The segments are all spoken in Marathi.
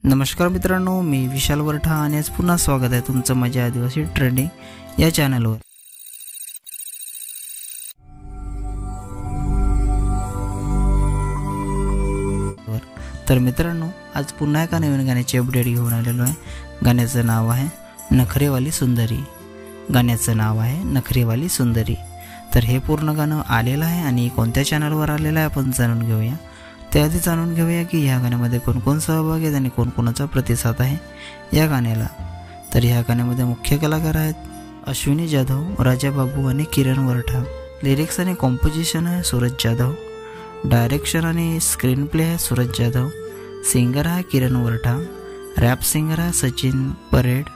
नमस्कार मित्रांनो, मी विशाल वरठा आणि आज पुन्हा स्वागत आहे तुमचं माझ्या आदिवासी ट्रेंडिंग या चॅनलवर। तर मित्रांनो, आज पुन्हा एका नवीन गाण्याची अपडेट घेऊन आलेलो आहे। गाण्याचं नाव आहे नखरेवाली सुंदरी। गाण्याचं नाव आहे नखरेवाली सुंदरी। तर हे पूर्ण गाणं आलेलं आहे आणि कोणत्या चॅनलवर आलेलं आहे आपण जाणून घेऊया। त्याआधी जाणून घेऊया की ह्या गाण्यामध्ये कोण कोण सहभागी आहेत आणि कोण कोणाचा प्रतिसाद आहे या गाण्याला। तर ह्या गाण्यामध्ये मुख्य कलाकार आहेत अश्विनी जाधव, राजा बाबू आणि किरण वरठा। लिरिक्स आणि कॉम्पोजिशन आहे सूरज जाधव। डायरेक्शन आणि स्क्रीन प्ले आहे सूरज जाधव। सिंगर आहे किरण वरठा। रॅप सिंगर आहे सचिन परेड।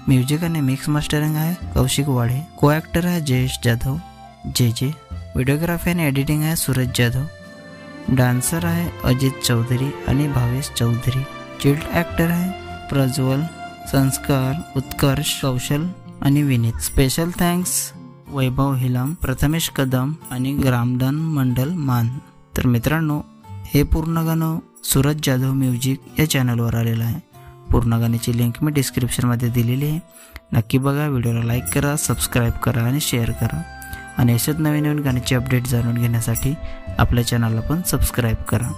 म्युझिक आणि मिक्स मास्टरिंग आहे कौशिक वाढे। को ॲक्टर आहे जयेश जाधव जे। व्हिडिओग्राफी आणि एडिटिंग आहे सूरज जाधव। डान्सर आहे अजित चौधरी आणि भावेश चौधरी। चिल्ड ॲक्टर आहे प्रज्वल, संस्कार, उत्कर्ष, कौशल आणि विनीत। स्पेशल थँक्स वैभव हिलाम, प्रथमेश कदम आणि ग्रामदान मंडल मान। तर मित्रांनो, हे पूर्ण गाणं सूरज जाधव म्युझिक या चॅनलवर आलेलं आहे। पूर्ण गाण्याची लिंक मी डिस्क्रिप्शनमध्ये दिलेली आहे, नक्की बघा। व्हिडिओला लाईक करा, सबस्क्राईब करा आणि शेअर करा आणि अशाच नवीन नवीन गाण्याची अपडेट जाणून घेण्यासाठी आपल्या चॅनलला पण सबस्क्राईब करा।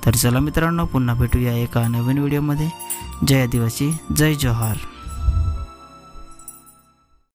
तर चला मित्रांनो, पुन्हा भेटूया एका नवीन व्हिडिओमध्ये। जय आदिवासी, जय जोहार।